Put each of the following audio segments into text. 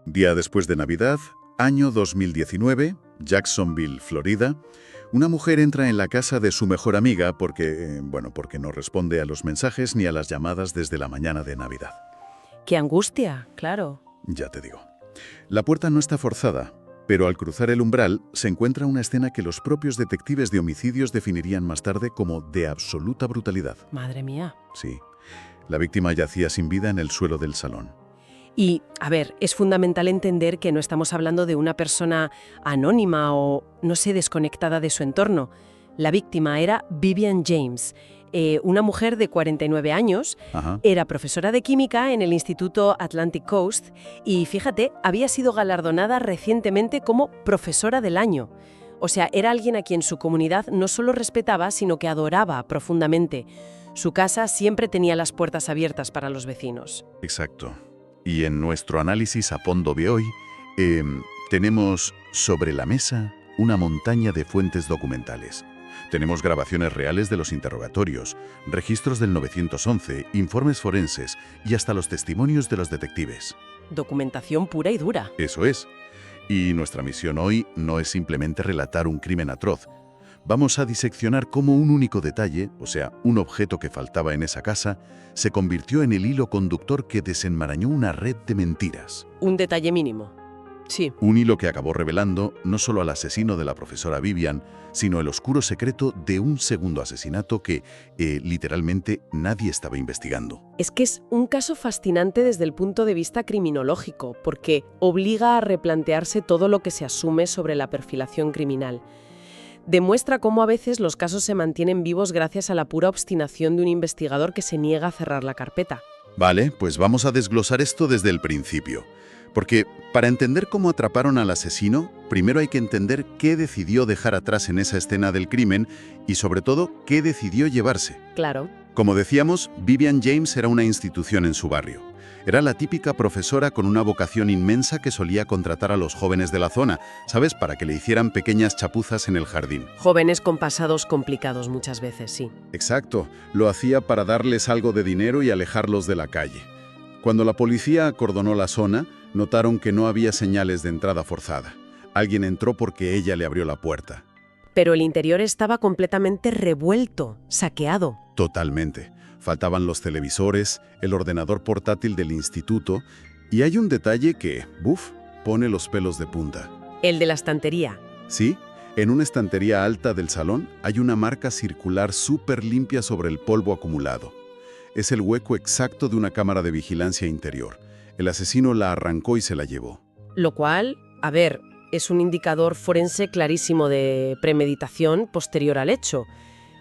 Día después de Navidad, año 2019, Jacksonville, Florida. Una mujer entra en la casa de su mejor amiga porque no responde a los mensajes ni a las llamadas desde la mañana de Navidad. ¡Qué angustia! Claro. Ya te digo. La puerta no está forzada, pero al cruzar el umbral se encuentra una escena que los propios detectives de homicidios definirían más tarde como de absoluta brutalidad. Madre mía. Sí. La víctima yacía sin vida en el suelo del salón. Y, a ver, es fundamental entender que no estamos hablando de una persona anónima o, no sé, desconectada de su entorno. La víctima era Vivian James, una mujer de 49 años, Ajá. era profesora de química en el Instituto Atlantic Coast y, fíjate, había sido galardonada recientemente como profesora del año. O sea, era alguien a quien su comunidad no solo respetaba, sino que adoraba profundamente. Su casa siempre tenía las puertas abiertas para los vecinos. Exacto. Y en nuestro análisis a fondo de hoy, tenemos sobre la mesa una montaña de fuentes documentales. Tenemos grabaciones reales de los interrogatorios, registros del 911, informes forenses y hasta los testimonios de los detectives. Documentación pura y dura. Eso es. Y nuestra misión hoy no es simplemente relatar un crimen atroz. Vamos a diseccionar cómo un único detalle, o sea, un objeto que faltaba en esa casa, se convirtió en el hilo conductor que desenmarañó una red de mentiras. Un detalle mínimo. Sí. Un hilo que acabó revelando no solo al asesino de la profesora Vivian, sino el oscuro secreto de un segundo asesinato que, literalmente, nadie estaba investigando. Es que es un caso fascinante desde el punto de vista criminológico, porque obliga a replantearse todo lo que se asume sobre la perfilación criminal. Demuestra cómo a veces los casos se mantienen vivos gracias a la pura obstinación de un investigador que se niega a cerrar la carpeta. Vale, pues vamos a desglosar esto desde el principio. Porque para entender cómo atraparon al asesino, primero hay que entender qué decidió dejar atrás en esa escena del crimen y, sobre todo, qué decidió llevarse. Claro. Como decíamos, Vivian James era una institución en su barrio. Era la típica profesora con una vocación inmensa que solía contratar a los jóvenes de la zona, ¿sabes? Para que le hicieran pequeñas chapuzas en el jardín. Jóvenes con pasados complicados muchas veces, sí. Exacto. Lo hacía para darles algo de dinero y alejarlos de la calle. Cuando la policía acordonó la zona, notaron que no había señales de entrada forzada. Alguien entró porque ella le abrió la puerta. Pero el interior estaba completamente revuelto, saqueado. Totalmente. Faltaban los televisores, el ordenador portátil del instituto, y hay un detalle que, pone los pelos de punta. El de la estantería. Sí, en una estantería alta del salón hay una marca circular súper limpia sobre el polvo acumulado. Es el hueco exacto de una cámara de vigilancia interior. El asesino la arrancó y se la llevó. Lo cual, a ver, es un indicador forense clarísimo de premeditación posterior al hecho.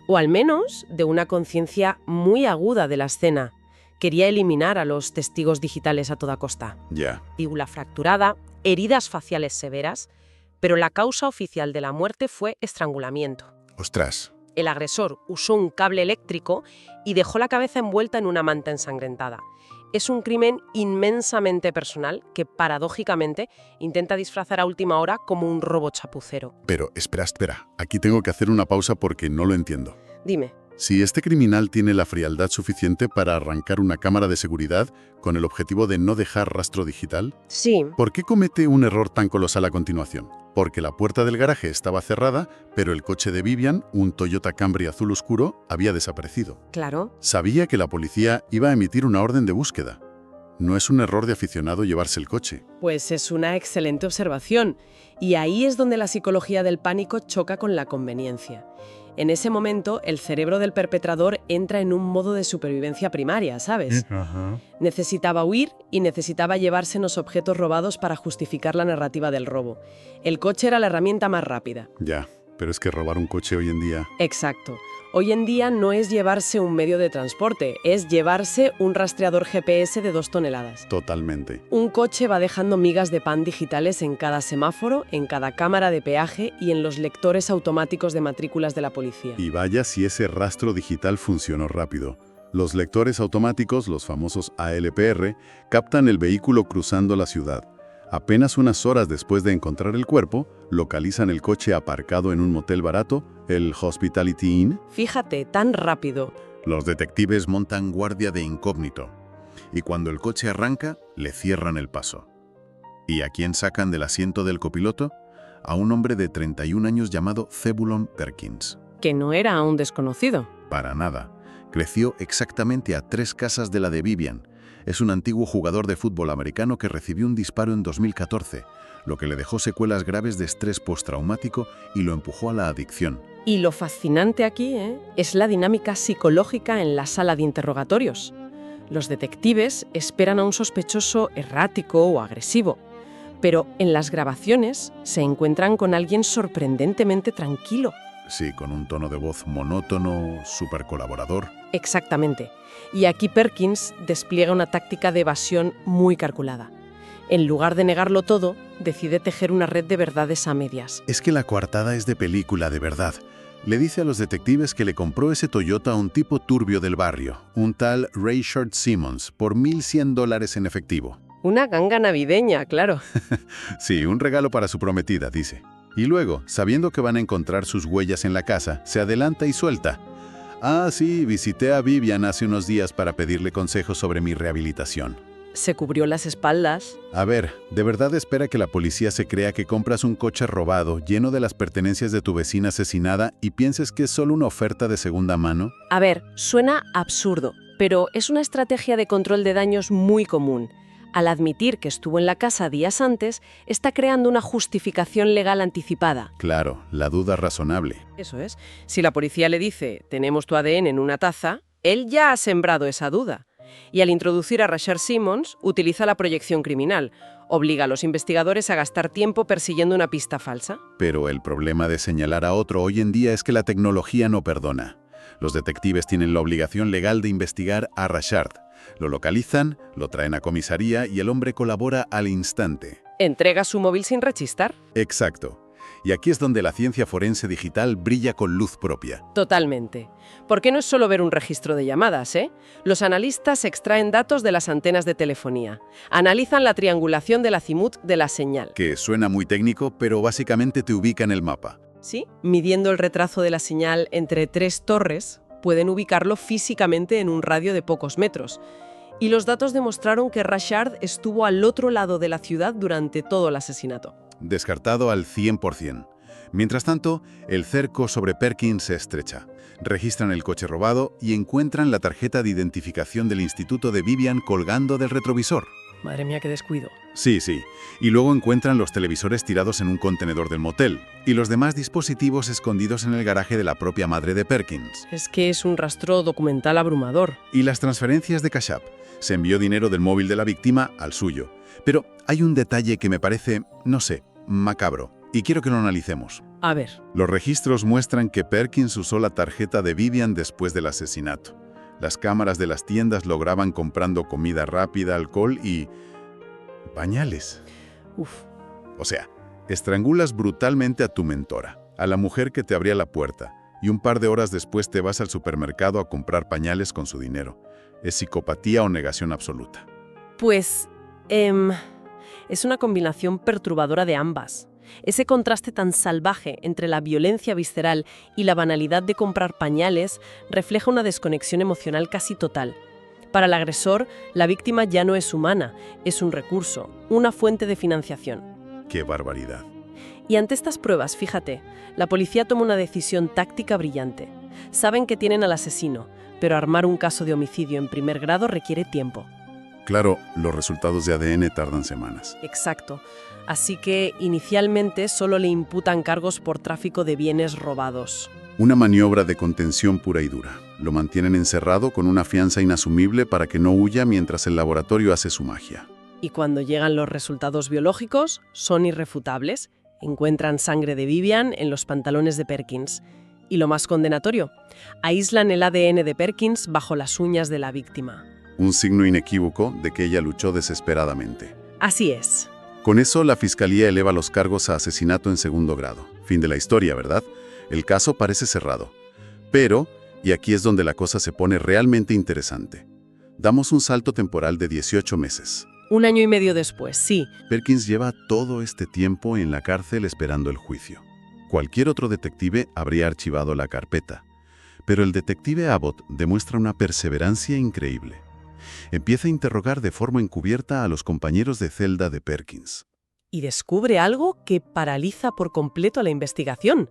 O al menos de una conciencia muy aguda de la escena. Quería eliminar a los testigos digitales a toda costa. Ya. Mandíbula fracturada, heridas faciales severas, pero la causa oficial de la muerte fue estrangulamiento. Ostras. El agresor usó un cable eléctrico y dejó la cabeza envuelta en una manta ensangrentada. Es un crimen inmensamente personal que, paradójicamente, intenta disfrazar a última hora como un robo chapucero. Pero, espera. Aquí tengo que hacer una pausa porque no lo entiendo. Dime. Si este criminal tiene la frialdad suficiente para arrancar una cámara de seguridad con el objetivo de no dejar rastro digital, Sí. ¿por qué comete un error tan colosal a continuación? Porque la puerta del garaje estaba cerrada, pero el coche de Vivian, un Toyota Camry azul oscuro, había desaparecido. Claro. Sabía que la policía iba a emitir una orden de búsqueda. No es un error de aficionado llevarse el coche. Pues es una excelente observación. Y ahí es donde la psicología del pánico choca con la conveniencia. En ese momento, el cerebro del perpetrador entra en un modo de supervivencia primaria, ¿sabes? Ajá. Necesitaba huir y necesitaba llevarse los objetos robados para justificar la narrativa del robo. El coche era la herramienta más rápida. Ya, pero es que robar un coche hoy en día... Exacto. Hoy en día no es llevarse un medio de transporte, es llevarse un rastreador GPS de 2 toneladas. Totalmente. Un coche va dejando migas de pan digitales en cada semáforo, en cada cámara de peaje y en los lectores automáticos de matrículas de la policía. Y vaya si ese rastro digital funcionó rápido. Los lectores automáticos, los famosos ALPR, captan el vehículo cruzando la ciudad. Apenas unas horas después de encontrar el cuerpo, localizan el coche aparcado en un motel barato, el Hospitality Inn. Fíjate, tan rápido. Los detectives montan guardia de incógnito y cuando el coche arranca, le cierran el paso. ¿Y a quién sacan del asiento del copiloto? A un hombre de 31 años llamado Zebulon Perkins. Que no era un desconocido. Para nada. Creció exactamente a 3 casas de la de Vivian. Es un antiguo jugador de fútbol americano que recibió un disparo en 2014, lo que le dejó secuelas graves de estrés postraumático y lo empujó a la adicción. Y lo fascinante aquí, es la dinámica psicológica en la sala de interrogatorios. Los detectives esperan a un sospechoso errático o agresivo, pero en las grabaciones se encuentran con alguien sorprendentemente tranquilo. Sí, con un tono de voz monótono, súper colaborador. Exactamente. Y aquí Perkins despliega una táctica de evasión muy calculada. En lugar de negarlo todo, decide tejer una red de verdades a medias. Es que la coartada es de película, de verdad. Le dice a los detectives que le compró ese Toyota a un tipo turbio del barrio, un tal Rayshard Simmons, por $1,100 en efectivo. Una ganga navideña, claro. Sí, un regalo para su prometida, dice. Y luego, sabiendo que van a encontrar sus huellas en la casa, se adelanta y suelta. Ah, sí, visité a Vivian hace unos días para pedirle consejos sobre mi rehabilitación. Se cubrió las espaldas. A ver, ¿de verdad espera que la policía se crea que compras un coche robado lleno de las pertenencias de tu vecina asesinada y pienses que es solo una oferta de segunda mano? A ver, suena absurdo, pero es una estrategia de control de daños muy común. Al admitir que estuvo en la casa días antes, está creando una justificación legal anticipada. Claro, la duda razonable. Eso es. Si la policía le dice, tenemos tu ADN en una taza, él ya ha sembrado esa duda. Y al introducir a Rayshard Simmons, utiliza la proyección criminal. Obliga a los investigadores a gastar tiempo persiguiendo una pista falsa. Pero el problema de señalar a otro hoy en día es que la tecnología no perdona. Los detectives tienen la obligación legal de investigar a Rayshard. Lo localizan, lo traen a comisaría y el hombre colabora al instante. ¿Entrega su móvil sin rechistar? Exacto. Y aquí es donde la ciencia forense digital brilla con luz propia. Totalmente. Porque no es solo ver un registro de llamadas, ¿eh? Los analistas extraen datos de las antenas de telefonía. Analizan la triangulación del azimut de la señal. Que suena muy técnico, pero básicamente te ubica en el mapa. ¿Sí? Midiendo el retraso de la señal entre 3 torres, pueden ubicarlo físicamente en un radio de pocos metros. Y los datos demostraron que Rayshard estuvo al otro lado de la ciudad durante todo el asesinato. Descartado al 100%. Mientras tanto, el cerco sobre Perkins se estrecha. Registran el coche robado y encuentran la tarjeta de identificación del instituto de Vivian colgando del retrovisor. Madre mía, qué descuido. Sí. Y luego encuentran los televisores tirados en un contenedor del motel y los demás dispositivos escondidos en el garaje de la propia madre de Perkins. Es que es un rastro documental abrumador. Y las transferencias de Cash App. Se envió dinero del móvil de la víctima al suyo. Pero hay un detalle que me parece, no sé, macabro, y quiero que lo analicemos. A ver. Los registros muestran que Perkins usó la tarjeta de Vivian después del asesinato. Las cámaras de las tiendas lo graban comprando comida rápida, alcohol y pañales. Uf. O sea, estrangulas brutalmente a tu mentora, a la mujer que te abría la puerta, y un par de horas después te vas al supermercado a comprar pañales con su dinero. ¿Es psicopatía o negación absoluta? Pues, es una combinación perturbadora de ambas. Ese contraste tan salvaje entre la violencia visceral y la banalidad de comprar pañales refleja una desconexión emocional casi total. Para el agresor, la víctima ya no es humana, es un recurso, una fuente de financiación. ¡Qué barbaridad! Y ante estas pruebas, fíjate, la policía toma una decisión táctica brillante. Saben que tienen al asesino, pero armar un caso de homicidio en primer grado requiere tiempo. Claro, los resultados de ADN tardan semanas. Exacto. Así que, inicialmente, solo le imputan cargos por tráfico de bienes robados. Una maniobra de contención pura y dura. Lo mantienen encerrado con una fianza inasumible para que no huya mientras el laboratorio hace su magia. Y cuando llegan los resultados biológicos, son irrefutables. Encuentran sangre de Vivian en los pantalones de Perkins. Y lo más condenatorio, aíslan el ADN de Perkins bajo las uñas de la víctima. Un signo inequívoco de que ella luchó desesperadamente. Así es. Con eso, la Fiscalía eleva los cargos a asesinato en segundo grado. Fin de la historia, ¿verdad? El caso parece cerrado. Pero, y aquí es donde la cosa se pone realmente interesante, damos un salto temporal de 18 meses. 1 año y medio después, sí. Perkins lleva todo este tiempo en la cárcel esperando el juicio. Cualquier otro detective habría archivado la carpeta. Pero el detective Abbott demuestra una perseverancia increíble. Empieza a interrogar de forma encubierta a los compañeros de celda de Perkins. y descubre algo que paraliza por completo la investigación.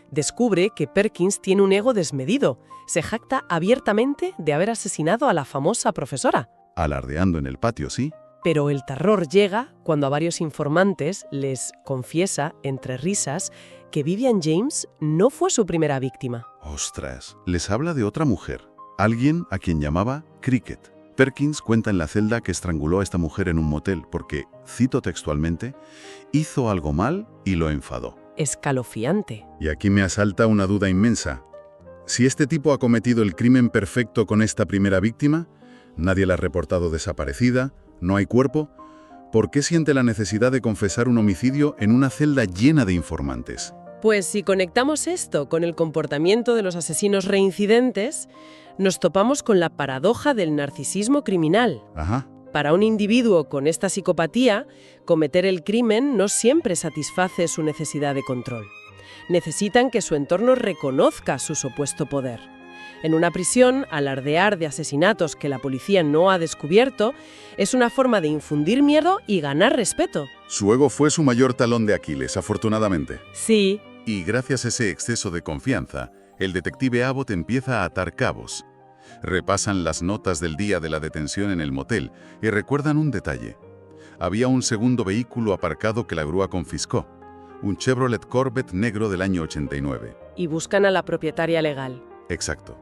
Descubre que Perkins tiene un ego desmedido. Se jacta abiertamente de haber asesinado a la famosa profesora. Alardeando en el patio, ¿sí? Pero el terror llega cuando a varios informantes les confiesa, entre risas, que Vivian James no fue su primera víctima. Ostras, les habla de otra mujer, alguien a quien llamaba Cricket. Perkins cuenta en la celda que estranguló a esta mujer en un motel porque, cito textualmente, hizo algo mal y lo enfadó. Escalofriante. Y aquí me asalta una duda inmensa. Si este tipo ha cometido el crimen perfecto con esta primera víctima, nadie la ha reportado desaparecida, no hay cuerpo, ¿por qué siente la necesidad de confesar un homicidio en una celda llena de informantes? Pues si conectamos esto con el comportamiento de los asesinos reincidentes, nos topamos con la paradoja del narcisismo criminal. Ajá. Para un individuo con esta psicopatía, cometer el crimen no siempre satisface su necesidad de control. Necesitan que su entorno reconozca su supuesto poder. En una prisión, alardear de asesinatos que la policía no ha descubierto es una forma de infundir miedo y ganar respeto. Su ego fue su mayor talón de Aquiles, afortunadamente. Sí. Y gracias a ese exceso de confianza, el detective Abbott empieza a atar cabos. Repasan las notas del día de la detención en el motel y recuerdan un detalle. Había un segundo vehículo aparcado que la grúa confiscó, un Chevrolet Corvette negro del año 89. Y buscan a la propietaria legal. Exacto.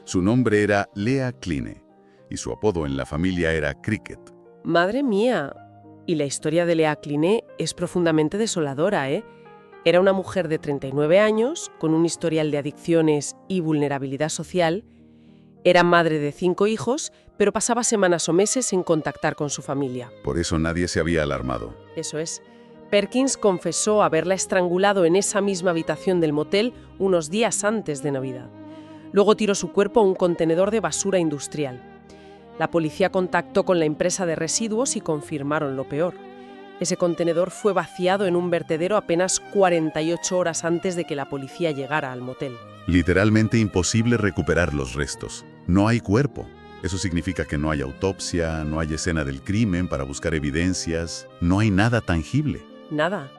Su nombre era Leah Kline y su apodo en la familia era Cricket. Madre mía. Y la historia de Leah Kline es profundamente desoladora, ¿eh? Era una mujer de 39 años, con un historial de adicciones y vulnerabilidad social. Era madre de 5 hijos, pero pasaba semanas o meses sin contactar con su familia. Por eso nadie se había alarmado. Eso es. Perkins confesó haberla estrangulado en esa misma habitación del motel unos días antes de Navidad. Luego tiró su cuerpo a un contenedor de basura industrial. La policía contactó con la empresa de residuos y confirmaron lo peor. Ese contenedor fue vaciado en un vertedero apenas 48 horas antes de que la policía llegara al motel. Literalmente imposible recuperar los restos. No hay cuerpo. Eso significa que no hay autopsia, no hay escena del crimen para buscar evidencias, no hay nada tangible. Nada.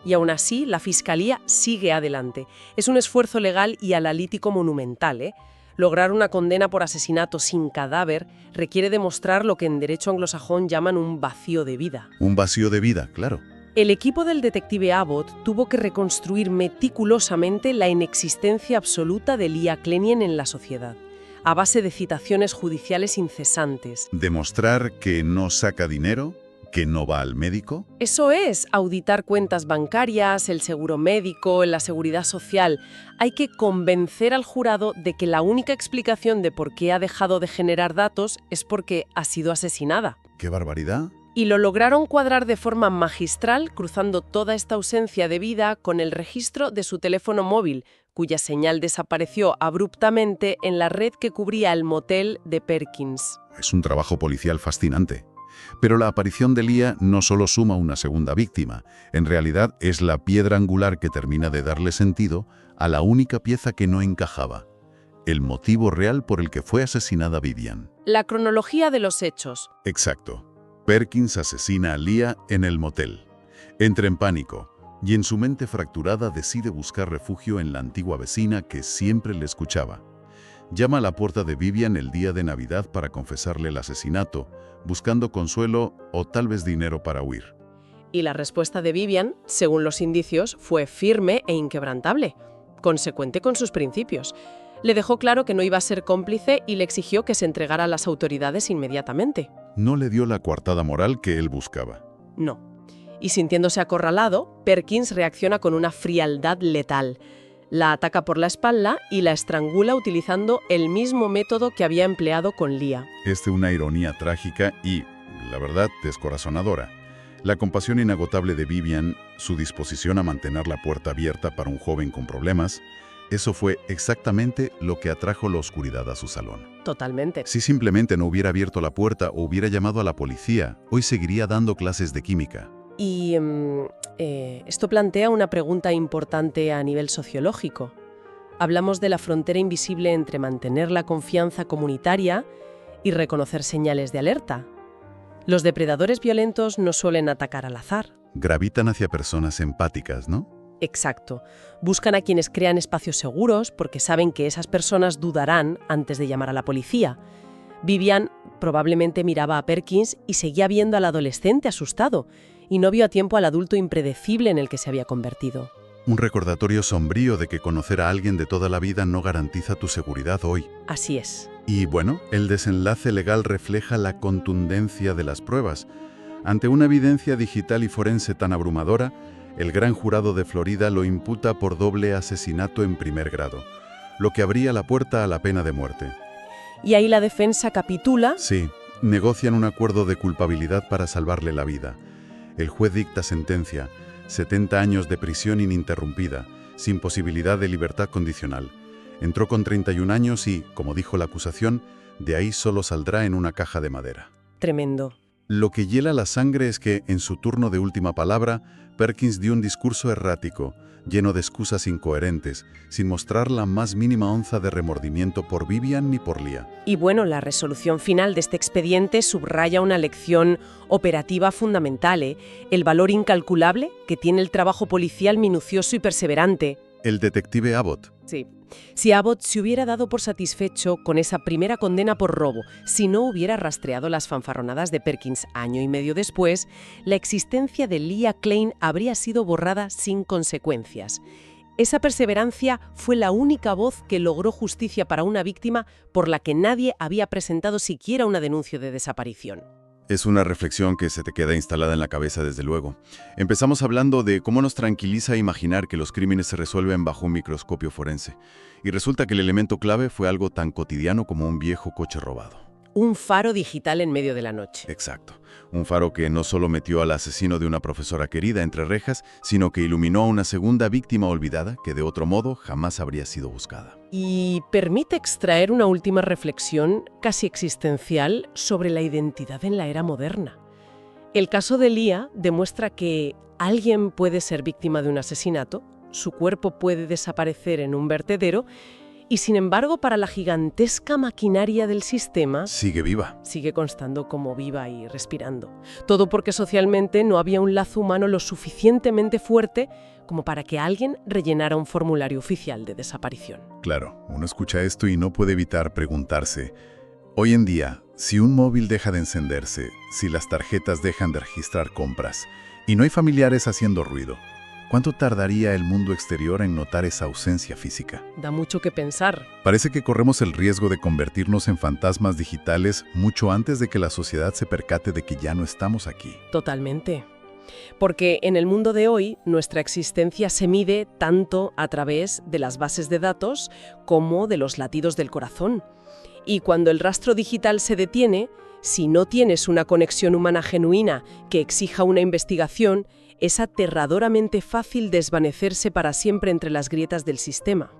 Y aún así, la Fiscalía sigue adelante. Es un esfuerzo legal y analítico monumental, ¿eh? Lograr una condena por asesinato sin cadáver requiere demostrar lo que en derecho anglosajón llaman un vacío de vida. Un vacío de vida, claro. El equipo del detective Abbott tuvo que reconstruir meticulosamente la inexistencia absoluta de Leah Kline en la sociedad, a base de citaciones judiciales incesantes. Demostrar que no saca dinero, que no va al médico. Eso es, auditar cuentas bancarias, el seguro médico, la seguridad social. Hay que convencer al jurado de que la única explicación de por qué ha dejado de generar datos es porque ha sido asesinada. ¡Qué barbaridad! Y lo lograron cuadrar de forma magistral, cruzando toda esta ausencia de vida con el registro de su teléfono móvil, cuya señal desapareció abruptamente en la red que cubría el motel de Perkins. Es un trabajo policial fascinante. Pero la aparición de Leah no solo suma una segunda víctima, en realidad es la piedra angular que termina de darle sentido a la única pieza que no encajaba, el motivo real por el que fue asesinada Vivian. La cronología de los hechos. Exacto. Perkins asesina a Leah en el motel. Entra en pánico y en su mente fracturada decide buscar refugio en la antigua vecina que siempre le escuchaba. Llama a la puerta de Vivian el día de Navidad para confesarle el asesinato, buscando consuelo o tal vez dinero para huir. Y la respuesta de Vivian, según los indicios, fue firme e inquebrantable, consecuente con sus principios. Le dejó claro que no iba a ser cómplice y le exigió que se entregara a las autoridades inmediatamente. No le dio la coartada moral que él buscaba. No. Y sintiéndose acorralado, Perkins reacciona con una frialdad letal. La ataca por la espalda y la estrangula utilizando el mismo método que había empleado con Leah. Una ironía trágica y, la verdad, descorazonadora. La compasión inagotable de Vivian, su disposición a mantener la puerta abierta para un joven con problemas, eso fue exactamente lo que atrajo la oscuridad a su salón. Totalmente. Si simplemente no hubiera abierto la puerta o hubiera llamado a la policía, hoy seguiría dando clases de química. Y esto plantea una pregunta importante a nivel sociológico. Hablamos de la frontera invisible entre mantener la confianza comunitaria y reconocer señales de alerta. Los depredadores violentos no suelen atacar al azar. Gravitan hacia personas empáticas, ¿no? Exacto. Buscan a quienes crean espacios seguros porque saben que esas personas dudarán antes de llamar a la policía. Vivian probablemente miraba a Perkins y seguía viendo al adolescente asustado, y no vio a tiempo al adulto impredecible en el que se había convertido. Un recordatorio sombrío de que conocer a alguien de toda la vida no garantiza tu seguridad hoy. Así es. Y bueno, el desenlace legal refleja la contundencia de las pruebas. Ante una evidencia digital y forense tan abrumadora, el gran jurado de Florida lo imputa por doble asesinato en primer grado, lo que abría la puerta a la pena de muerte. Y ahí la defensa capitula. Sí, negocian un acuerdo de culpabilidad para salvarle la vida. El juez dicta sentencia, 70 años de prisión ininterrumpida, sin posibilidad de libertad condicional. Entró con 31 años y, como dijo la acusación, de ahí solo saldrá en una caja de madera. Tremendo. Lo que hiela la sangre es que, en su turno de última palabra, Perkins dio un discurso errático, lleno de excusas incoherentes, sin mostrar la más mínima onza de remordimiento por Vivian ni por Leah. Y bueno, la resolución final de este expediente subraya una lección operativa fundamental, el valor incalculable que tiene el trabajo policial minucioso y perseverante. El detective Abbott. Sí. Si Abbott se hubiera dado por satisfecho con esa primera condena por robo, si no hubiera rastreado las fanfarronadas de Perkins año y medio después, la existencia de Leah Klein habría sido borrada sin consecuencias. Esa perseverancia fue la única voz que logró justicia para una víctima por la que nadie había presentado siquiera una denuncia de desaparición. Es una reflexión que se te queda instalada en la cabeza desde luego. Empezamos hablando de cómo nos tranquiliza imaginar que los crímenes se resuelven bajo un microscopio forense. Y resulta que el elemento clave fue algo tan cotidiano como un viejo coche robado. Un faro digital en medio de la noche. Exacto. Un faro que no solo metió al asesino de una profesora querida entre rejas, sino que iluminó a una segunda víctima olvidada que de otro modo jamás habría sido buscada. Y permite extraer una última reflexión casi existencial sobre la identidad en la era moderna. El caso de Leah demuestra que alguien puede ser víctima de un asesinato, su cuerpo puede desaparecer en un vertedero, y sin embargo, para la gigantesca maquinaria del sistema, sigue viva. Sigue constando como viva y respirando. Todo porque socialmente no había un lazo humano lo suficientemente fuerte como para que alguien rellenara un formulario oficial de desaparición. Claro, uno escucha esto y no puede evitar preguntarse, hoy en día, si un móvil deja de encenderse, si las tarjetas dejan de registrar compras y no hay familiares haciendo ruido, ¿cuánto tardaría el mundo exterior en notar esa ausencia física? Da mucho que pensar. Parece que corremos el riesgo de convertirnos en fantasmas digitales mucho antes de que la sociedad se percate de que ya no estamos aquí. Totalmente. Porque en el mundo de hoy, nuestra existencia se mide tanto a través de las bases de datos como de los latidos del corazón. Y cuando el rastro digital se detiene, si no tienes una conexión humana genuina que exija una investigación, es aterradoramente fácil desvanecerse para siempre entre las grietas del sistema.